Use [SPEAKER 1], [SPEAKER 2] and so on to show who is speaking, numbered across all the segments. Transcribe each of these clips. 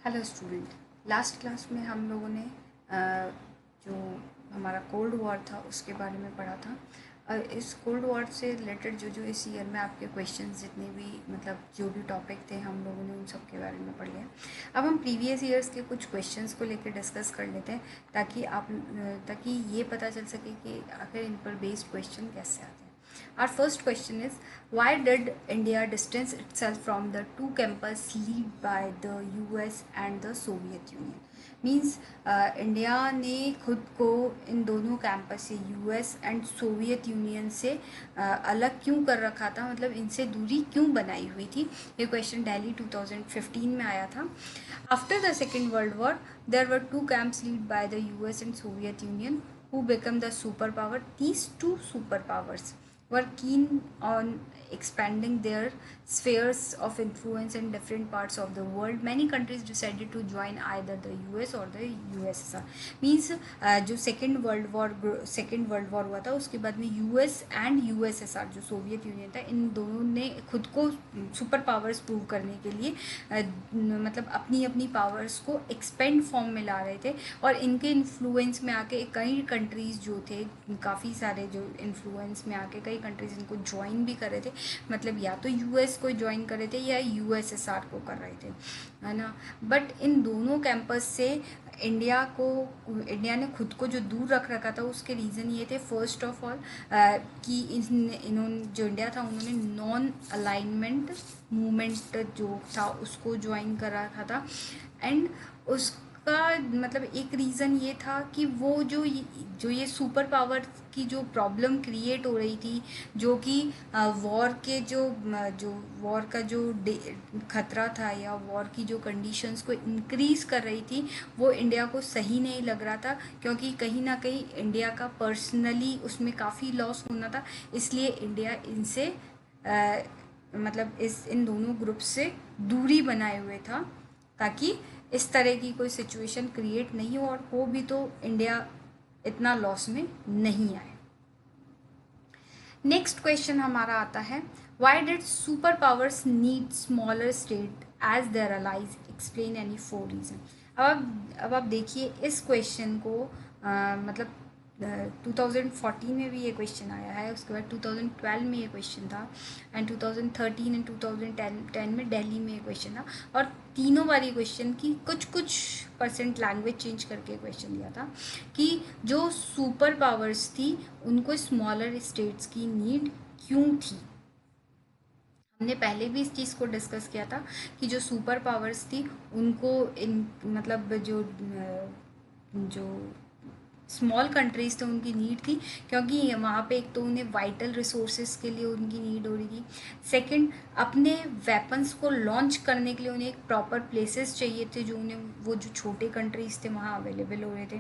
[SPEAKER 1] Hello student. Last class में हम लोगों ने जो हमारा कोल्ड वॉर था उसके बारे में पढ़ा था। और इस कोल्ड वॉर से रिलेटेड जो इस ईयर में आपके क्वेश्चंस जितने भी मतलब जो भी टॉपिक थे हम लोगों ने उन सब के बारे में पढ़ लिया। अब हम प्रीवियस ईयर्स के कुछ क्वेश्चंस को लेकर डिस्कस कर लेते हैं ताकि ये पता चल सके कि आखिर इन पर बेस्ड क्वेश्चन कैसे आते हैं। Our first question is, why did India distance itself from the two campus led by the US and the Soviet Union? Means India ने खुद को इन दोनों कैंपस से यूएस एंड सोवियत यूनियन से अलग क्यों कर रखा था, मतलब इनसे दूरी क्यों बनाई हुई थी। ये क्वेश्चन दिल्ली 2015 में आया था। After the second world war there were two camps lead by the US and Soviet Union who become the superpower. These two superpowers were keen on expanding their spheres of influence in different parts of the world. Many countries decided to join either the US or the USSR. Means जो second world war हुआ था उसके बाद में US and USSR जो Soviet union था, इन दोनों ने खुद को सुपर पावर्स प्रूव करने के लिए मतलब अपनी अपनी पावर्स को एक्सपेंड फॉर्म में ला रहे थे। और इनके इन्फ्लुएंस में आके कई कंट्रीज़ जो थे, काफ़ी सारे जो इन्फ्लुएंस में आके कई कंट्रीज़ इनको ज्वाइन भी कर रहे थे, मतलब या तो यूएस को ज्वाइन कर रहे थे या यूएसएसआर को कर रहे थे, है ना। बट इन दोनों कैंपस से इंडिया ने खुद को जो दूर रख रखा था उसके रीज़न ये थे, फर्स्ट ऑफ ऑल कि इन्होंने जो इंडिया था उन्होंने नॉन अलाइनमेंट मूवमेंट जो था उसको ज्वाइन कर रखा था। एंड उसका मतलब एक रीज़न ये था कि वो जो ये सुपर पावर की जो प्रॉब्लम क्रिएट हो रही थी, जो कि वॉर के जो वॉर का जो खतरा था या वॉर की जो कंडीशंस को इंक्रीज़ कर रही थी, वो इंडिया को सही नहीं लग रहा था, क्योंकि कहीं ना कहीं इंडिया का पर्सनली उसमें काफ़ी लॉस होना था। इसलिए इंडिया इनसे मतलब इन दोनों ग्रुप से दूरी बनाए हुए था, ताकि इस तरह की कोई सिचुएशन क्रिएट नहीं हो, और हो भी तो इंडिया इतना लॉस में नहीं आए। नेक्स्ट क्वेश्चन हमारा आता है, why did super powers need smaller state as their allies, explain any 4 reason. अब आप देखिए इस क्वेश्चन को मतलब 2014 में भी ये क्वेश्चन आया है, उसके बाद 2012 में ये क्वेश्चन था, एंड 2013 एंड 2010 में दिल्ली में ये क्वेश्चन था। और तीनों बार ये क्वेश्चन की कुछ परसेंट लैंग्वेज चेंज करके क्वेश्चन दिया था कि जो सुपर पावर्स थी उनको स्मॉलर स्टेट्स की नीड क्यों थी। हमने पहले भी इस चीज़ को डिस्कस किया था कि जो सुपर पावर्स थी उनको मतलब जो स्मॉल कंट्रीज़ थे उनकी नीड थी, क्योंकि वहाँ पे एक तो उन्हें वाइटल रिसोर्सेज के लिए उनकी नीड हो रही थी। सेकंड, अपने वेपन्स को लॉन्च करने के लिए उन्हें एक प्रॉपर प्लेसेस चाहिए थे, जो उन्हें वो जो छोटे कंट्रीज़ थे वहाँ अवेलेबल हो रहे थे।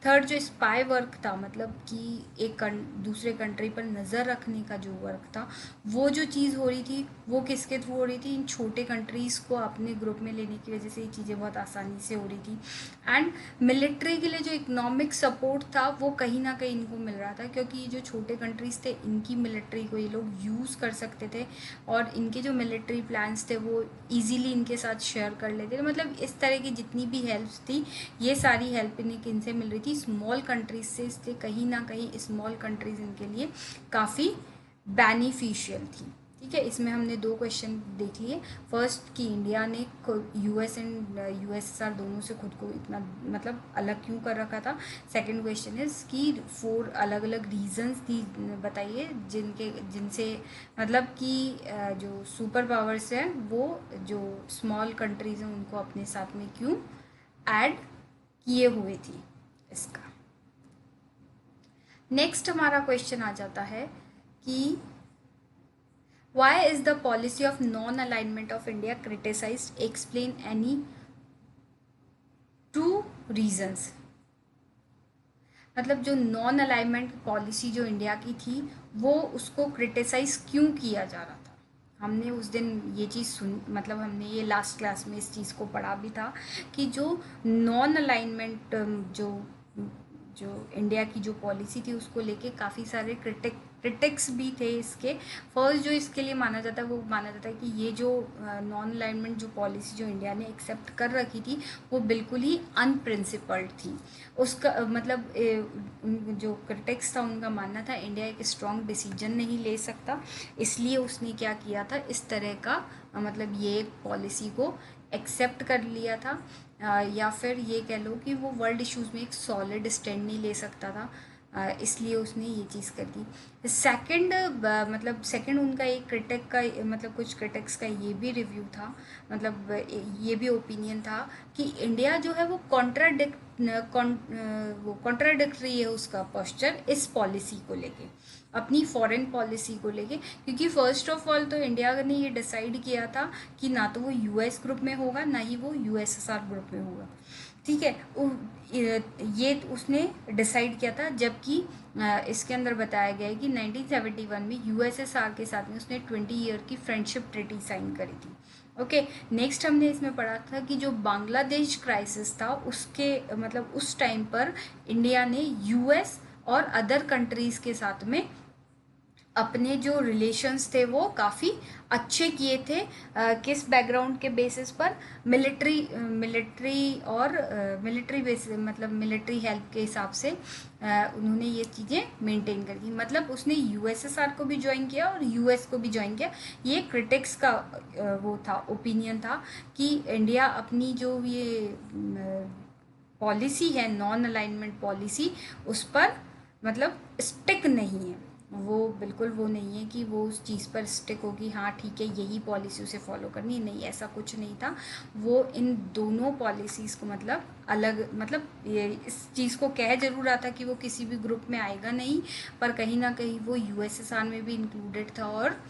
[SPEAKER 1] थर्ड, जो स्पाई वर्क था, मतलब कि एक दूसरे कंट्री पर नज़र रखने का जो वर्क था, वो जो चीज़ हो रही थी वो किसके थ्रू हो रही थी, इन छोटे कंट्रीज़ को अपने ग्रुप में लेने की वजह से ये चीज़ें बहुत आसानी से हो रही थी। एंड मिलिट्री के लिए जो इकोनॉमिक सपोर्ट था वो कहीं ना कहीं इनको मिल रहा था, क्योंकि ये जो छोटे कंट्रीज़ थे इनकी मिलिट्री को ये लोग यूज़ कर सकते थे, और इनके जो मिलिट्री प्लान्स थे वो इजीली इनके साथ शेयर कर लेते थे। मतलब इस तरह की जितनी भी हेल्प थी, ये सारी हेल्प इन्हें किन से मिल रही थी, स्मॉल कंट्रीज से। इसलिए कहीं ना कहीं स्मॉल कंट्रीज इनके लिए काफ़ी बेनिफिशियल थी। ठीक है, इसमें हमने 2 क्वेश्चन देख लिए। फर्स्ट कि इंडिया ने यूएस एंड यूएसएसआर दोनों से खुद को इतना मतलब अलग क्यों कर रखा था। सेकंड क्वेश्चन इज कि 4 अलग अलग रीजंस दी बताइए जिनसे मतलब कि जो सुपर पावर्स हैं वो जो स्मॉल कंट्रीज हैं उनको अपने साथ में क्यों ऐड किए हुए थी इसका। नेक्स्ट हमारा क्वेश्चन आ जाता है कि why is the policy of non-alignment of India criticized? Explain any 2 reasons। मतलब जो नॉन अलाइनमेंट पॉलिसी जो इंडिया की थी वो उसको क्रिटिसाइज क्यों किया जा रहा था। हमने उस दिन ये चीज़ मतलब हमने ये लास्ट क्लास में इस चीज़ को पढ़ा भी था कि जो नॉन अलाइनमेंट जो इंडिया की जो पॉलिसी थी उसको लेके काफ़ी सारे क्रिटिक्स भी थे इसके। फर्स्ट जो इसके लिए माना जाता है वो माना जाता है कि ये जो नॉन अलाइनमेंट जो पॉलिसी जो इंडिया ने एक्सेप्ट कर रखी थी वो बिल्कुल ही अनप्रिंसिपल्ड थी। उसका मतलब जो क्रिटिक्स था उनका मानना था इंडिया एक स्ट्रॉन्ग डिसीजन नहीं ले सकता, इसलिए उसने क्या किया था, इस तरह का मतलब ये पॉलिसी को एक्सेप्ट कर लिया था। या फिर ये कह लो कि वो वर्ल्ड इश्यूज़ में एक सॉलिड स्टैंड नहीं ले सकता था, इसलिए उसने ये चीज़ कर दी। सेकंड मतलब सेकंड उनका एक क्रिटिक का मतलब कुछ क्रिटिक्स का ये भी रिव्यू था, मतलब ये भी ओपिनियन था कि इंडिया जो है वो कॉन्ट्राडिक्टरी है उसका पोस्चर इस पॉलिसी को लेके, अपनी फॉरेन पॉलिसी को लेके। क्योंकि फर्स्ट ऑफ ऑल तो इंडिया ने ये डिसाइड किया था कि ना तो वो यूएस ग्रुप में होगा ना ही वो यूएसएसआर ग्रुप में होगा, ठीक है। ये उसने डिसाइड किया था, जबकि इसके अंदर बताया गया है कि 1971 में यूएसएसआर के साथ में उसने 20 ईयर की फ्रेंडशिप ट्रीटी साइन करी थी। ओके, नेक्स्ट हमने इसमें पढ़ा था कि जो बांग्लादेश क्राइसिस था उसके मतलब उस टाइम पर इंडिया ने यूएस और अदर कंट्रीज़ के साथ में अपने जो रिलेशंस थे वो काफ़ी अच्छे किए थे। किस बैकग्राउंड के बेसिस पर, मिलिट्री बेसिस मतलब मिलिट्री हेल्प के हिसाब से उन्होंने ये चीज़ें मेंटेन कर दी। मतलब उसने यूएसएसआर को भी ज्वाइन किया और यूएस को भी ज्वाइन किया। ये क्रिटिक्स का वो था, ओपिनियन था कि इंडिया अपनी जो ये पॉलिसी है नॉन अलाइनमेंट पॉलिसी उस पर मतलब स्टिक नहीं है, वो बिल्कुल वो नहीं है कि वो उस चीज़ पर स्टिक होगी, हाँ ठीक है यही पॉलिसी उसे फॉलो करनी है, नहीं ऐसा कुछ नहीं था। वो इन दोनों पॉलिसीज़ को मतलब अलग मतलब ये इस चीज़ को कह जरूर रहा था कि वो किसी भी ग्रुप में आएगा नहीं, पर कहीं ना कहीं वो यूएसएसआर में भी इंक्लूडेड था और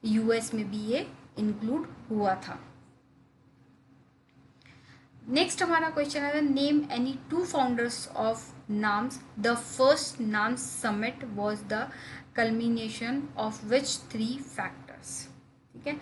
[SPEAKER 1] यूएस में भी ये इंक्लूड हुआ था। नेक्स्ट हमारा क्वेश्चन है name any two founders of NAM's, the first NAM's summit was the culmination of which three factors, ठीक है।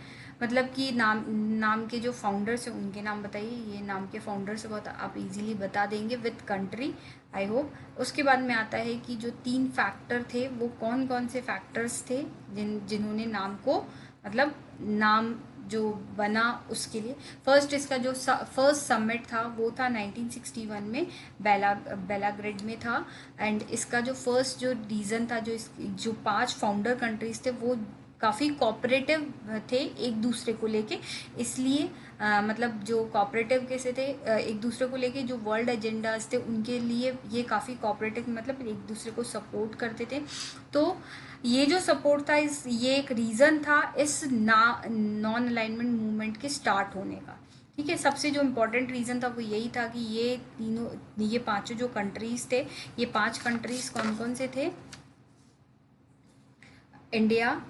[SPEAKER 1] मतलब कि नाम के जो फाउंडर्स हैं उनके नाम बताइए। ये नाम के फाउंडर्स बहुत आप इजीली बता देंगे विथ कंट्री, आई होप। उसके बाद में आता है कि जो 3 फैक्टर थे वो कौन कौन से फैक्टर्स थे जिन्होंने नाम को मतलब नाम जो बना उसके लिए। फर्स्ट इसका जो फर्स्ट समिट था वो था 1961 में बेलाग्रेड में था। एंड इसका जो फर्स्ट जो रीज़न था, जो 5 फाउंडर कंट्रीज थे वो काफ़ी कोऑपरेटिव थे एक दूसरे को लेके, इसलिए मतलब जो कोऑपरेटिव कैसे थे एक दूसरे को लेके, जो वर्ल्ड एजेंडाज थे उनके लिए ये काफ़ी कोऑपरेटिव मतलब एक दूसरे को सपोर्ट करते थे। तो ये जो सपोर्ट था ये एक रीज़न था इस नॉन अलाइनमेंट मूवमेंट के स्टार्ट होने का, ठीक है। सबसे जो इम्पोर्टेंट रीज़न था वो यही था कि ये पांचों जो कंट्रीज़ थे, ये 5 कंट्रीज़ कौन कौन से थे, India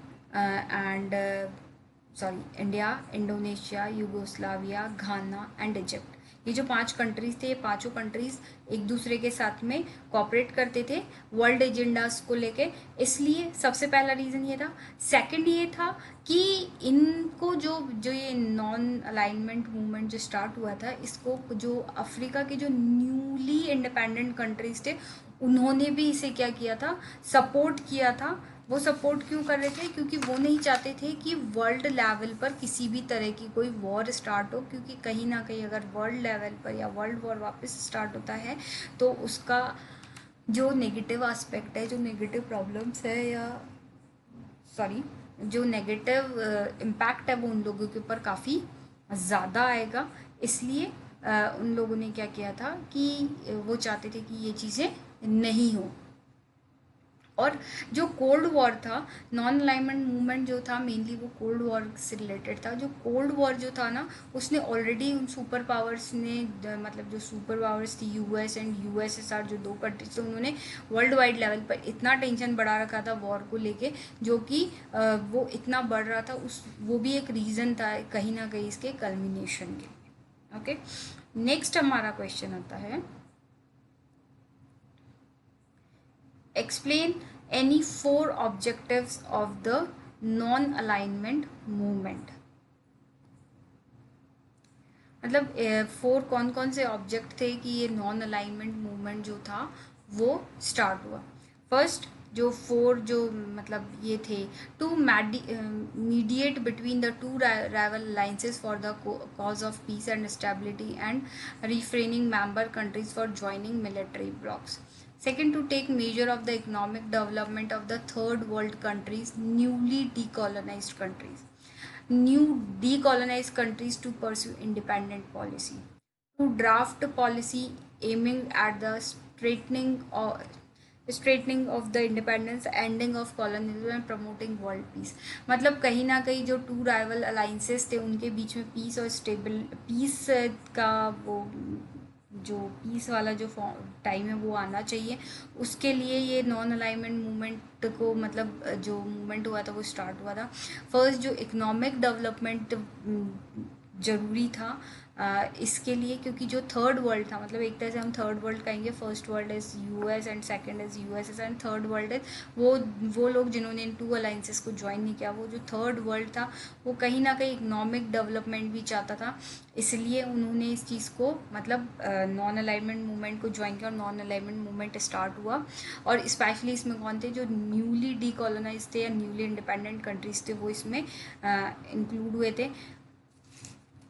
[SPEAKER 1] India, Indonesia, Yugoslavia, Ghana and Egypt. ये जो 5 कंट्रीज़ थे, ये पांचों कंट्रीज़ एक दूसरे के साथ में कोऑपरेट करते थे वर्ल्ड एजेंडास को लेके, इसलिए सबसे पहला रीज़न ये था। सेकंड ये था कि इनको जो ये नॉन अलाइनमेंट मूवमेंट जो स्टार्ट हुआ था, इसको जो अफ्रीका के जो न्यूली इंडिपेंडेंट कंट्रीज़ थे उन्होंने भी इसे क्या किया था, सपोर्ट किया था। वो सपोर्ट क्यों कर रहे थे, क्योंकि वो नहीं चाहते थे कि वर्ल्ड लेवल पर किसी भी तरह की कोई वॉर स्टार्ट हो, क्योंकि कहीं ना कहीं अगर वर्ल्ड लेवल पर या वर्ल्ड वॉर वापस स्टार्ट होता है तो उसका जो नेगेटिव एस्पेक्ट है, जो नेगेटिव प्रॉब्लम्स है या जो नेगेटिव इम्पैक्ट है वो उन लोगों के ऊपर काफ़ी ज़्यादा आएगा। इसलिए उन लोगों ने क्या किया था कि वो चाहते थे कि ये चीज़ें नहीं हो। और जो कोल्ड वॉर था, नॉन अलाइनमेंट मूवमेंट जो था मेनली वो कोल्ड वॉर से रिलेटेड था। जो कोल्ड वॉर जो था ना, उसने ऑलरेडी उन सुपर पावर्स ने मतलब जो सुपर पावर्स थी यूएस एंड यूएसएसआर, जो 2 कंट्रीज थे, उन्होंने वर्ल्ड वाइड लेवल पर इतना टेंशन बढ़ा रखा था वॉर को लेके, जो कि वो इतना बढ़ रहा था वो भी एक रीज़न था कहीं ना कहीं इसके कल्मिनेशन के। ओके, नेक्स्ट हमारा क्वेश्चन आता है explain any 4 objectives of the non-alignment movement। मतलब 4 कौन कौन से ऑब्जेक्ट थे कि ये नॉन अलाइनमेंट मूवमेंट जो था वो स्टार्ट हुआ। फर्स्ट, जो फोर जो मतलब ये थे to mediate between the two rival alliances for the cause of peace and stability and refraining member countries for joining military blocs. Second, to take measure of the economic development of the third world countries, newly decolonized countries. New decolonized countries to pursue independent policy. To draft policy aiming at the straightening of the independence, ending of colonialism and promoting world peace. मतलब कहीं ना कहीं जो to rival alliances थे उनके बीच में piece और stable piece का वो जो पीस वाला जो टाइम है वो आना चाहिए। उसके लिए ये नॉन अलाइनमेंट मूवमेंट को मतलब जो मूवमेंट हुआ था वो स्टार्ट हुआ था। फर्स्ट जो इकोनॉमिक डेवलपमेंट ज़रूरी था इसके लिए, क्योंकि जो थर्ड वर्ल्ड था मतलब एक तरह से हम थर्ड वर्ल्ड कहेंगे, first world is US and second is USS and third world is वो लोग जिन्होंने इन टू अलाइंसेस को ज्वाइन नहीं किया। वो जो थर्ड वर्ल्ड था वो कहीं ना कहीं इकोनॉमिक डेवलपमेंट भी चाहता था, इसलिए उन्होंने इस चीज़ को मतलब नॉन अलाइनमेंट मूवमेंट को ज्वाइन किया और नॉन अलाइनमेंट मूवमेंट स्टार्ट हुआ। और स्पेशली इसमें कौन थे जो न्यूली डीकोलोनाइज थे या न्यूली इंडिपेंडेंट कंट्रीज थे वो इसमें इंक्लूड हुए थे।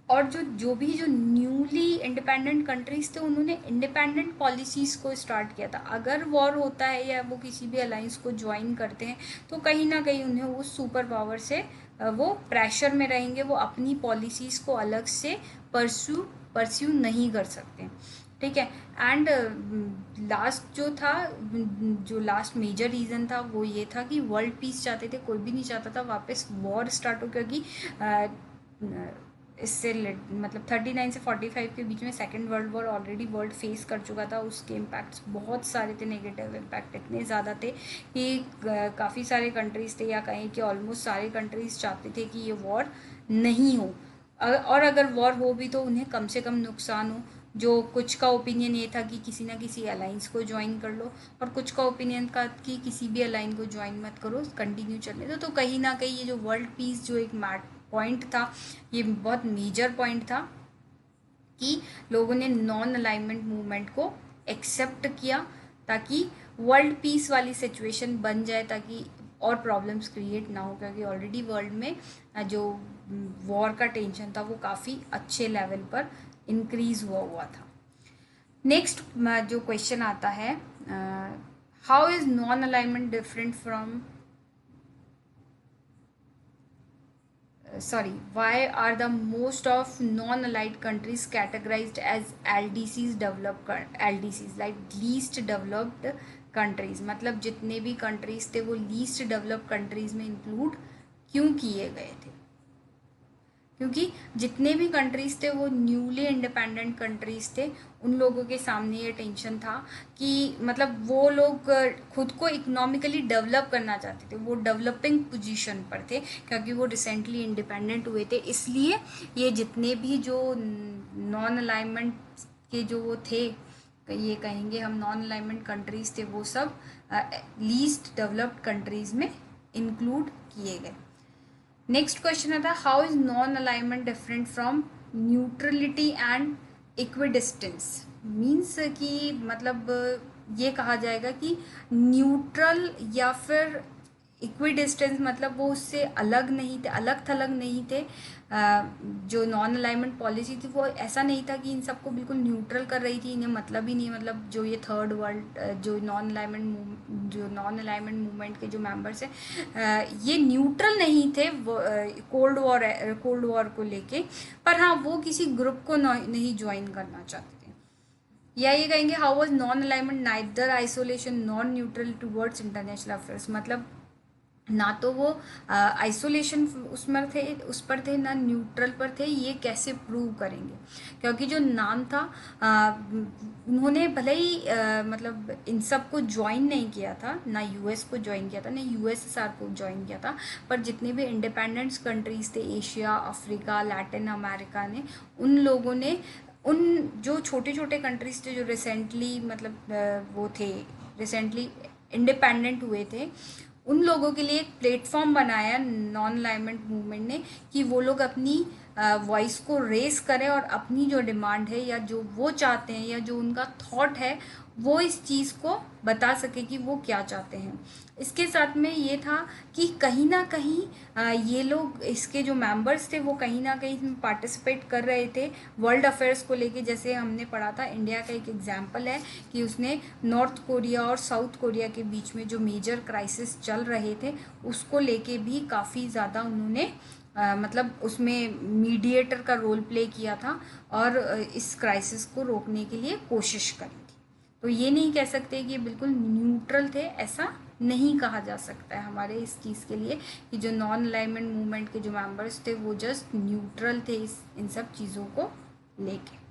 [SPEAKER 1] और जो न्यूली इंडिपेंडेंट कंट्रीज थे उन्होंने इंडिपेंडेंट पॉलिसीज़ को स्टार्ट किया था। अगर वॉर होता है या वो किसी भी अलाइंस को ज्वाइन करते हैं तो कहीं ना कहीं उन्हें वो सुपर पावर से वो प्रेशर में रहेंगे, वो अपनी पॉलिसीज़ को अलग से परस्यू नहीं कर सकते। ठीक है। एंड लास्ट जो लास्ट मेजर रीज़न था वो ये था कि वर्ल्ड पीस चाहते थे, कोई भी नहीं चाहता था वापस वॉर स्टार्ट हो, क्योंकि इससे मतलब 39 से 45 के बीच में second world war already world face कर चुका था। उसके इम्पैक्ट्स बहुत सारे थे, नेगेटिव इम्पैक्ट इतने ज़्यादा थे कि काफ़ी सारे कंट्रीज़ थे या कहें कि ऑलमोस्ट सारे कंट्रीज़ चाहते थे कि ये वॉर नहीं हो, और अगर वॉर हो भी तो उन्हें कम से कम नुकसान हो। जो कुछ का ओपिनियन ये था कि किसी ना किसी अलाइंस को ज्वाइन कर लो, और कुछ का ओपिनियन का कि किसी भी अलाइन को ज्वाइन मत करो, कंटिन्यू चलने दो। तो कहीं ना कहीं ये जो वर्ल्ड पीस जो एक पॉइंट था, ये बहुत मेजर पॉइंट था कि लोगों ने नॉन अलाइनमेंट मूवमेंट को एक्सेप्ट किया ताकि वर्ल्ड पीस वाली सिचुएशन बन जाए, ताकि और प्रॉब्लम्स क्रिएट ना हो, क्योंकि ऑलरेडी वर्ल्ड में जो वॉर का टेंशन था वो काफ़ी अच्छे लेवल पर इंक्रीज हुआ था। नेक्स्ट जो क्वेश्चन आता है, how is non alignment different from why are the most of non-allied countries categorized as LDCs LDCs like least developed countries? मतलब जितने भी countries थे वो least developed countries में include क्यों किए गए थे? क्योंकि जितने भी कंट्रीज़ थे वो न्यूली इंडिपेंडेंट कंट्रीज़ थे। उन लोगों के सामने ये टेंशन था कि मतलब वो लोग खुद को इकोनॉमिकली डेवलप करना चाहते थे, वो डेवलपिंग पोजीशन पर थे क्योंकि वो रिसेंटली इंडिपेंडेंट हुए थे। इसलिए ये जितने भी जो नॉन अलाइनमेंट के जो वो थे, ये कहेंगे हम नॉन अलाइनमेंट कंट्रीज़ थे, वो सब लीस्ट डेवलप्ड कंट्रीज़ में इंक्लूड किए गए। नेक्स्ट क्वेश्चन आता है, how is non alignment different from neutrality and equidistance? Means कि मतलब ये कहा जाएगा कि न्यूट्रल या फिर इक्विडिस्टेंस मतलब वो उससे अलग नहीं थे, अलग थलग नहीं थे। जो नॉन अलाइनमेंट पॉलिसी थी वो ऐसा नहीं था कि इन सबको बिल्कुल न्यूट्रल कर रही थी, इन्हें मतलब ही नहीं, मतलब जो ये थर्ड वर्ल्ड जो नॉन अलाइनमेंट मूवमेंट के जो मेंबर्स हैं ये न्यूट्रल नहीं थे कोल्ड वॉर को लेके, पर हाँ वो किसी ग्रुप को नहीं ज्वाइन करना चाहते थे। या ये कहेंगे, how was non alignment neither isolation non neutral towards international affairs? मतलब ना तो वो आइसोलेशन उस पर थे ना न्यूट्रल पर थे। ये कैसे प्रूव करेंगे? क्योंकि जो नाम था उन्होंने भले ही मतलब इन सब को ज्वाइन नहीं किया था, ना यूएस को ज्वाइन किया था ना यूएसएसआर को ज्वाइन किया था, पर जितने भी इंडिपेंडेंट्स कंट्रीज थे एशिया, अफ्रीका, लैटिन अमेरिका ने, उन लोगों ने उन जो छोटे छोटे कंट्रीज थे जो रिसेंटली मतलब वो थे रिसेंटली इंडिपेंडेंट हुए थे, उन लोगों के लिए एक प्लेटफॉर्म बनाया नॉन अलाइनमेंट मूवमेंट ने कि वो लोग अपनी वॉइस को रेस करें और अपनी जो डिमांड है या जो वो चाहते हैं या जो उनका थॉट है वो इस चीज़ को बता सके कि वो क्या चाहते हैं। इसके साथ में ये था कि कहीं ना कहीं ये लोग, इसके जो मेंबर्स थे वो कहीं ना कहीं इसमें पार्टिसिपेट कर रहे थे वर्ल्ड अफेयर्स को लेके। जैसे हमने पढ़ा था, इंडिया का एक एग्जाम्पल है कि उसने नॉर्थ कोरिया और साउथ कोरिया के बीच में जो मेजर क्राइसिस चल रहे थे उसको लेके भी काफ़ी ज़्यादा उन्होंने मतलब उसमें मीडिएटर का रोल प्ले किया था और इस क्राइसिस को रोकने के लिए कोशिश करी थी। तो ये नहीं कह सकते कि बिल्कुल न्यूट्रल थे, ऐसा नहीं कहा जा सकता है हमारे इस चीज़ के लिए कि जो नॉन अलाइनमेंट मूवमेंट के जो मेंबर्स थे वो जस्ट न्यूट्रल थे इन सब चीज़ों को लेके।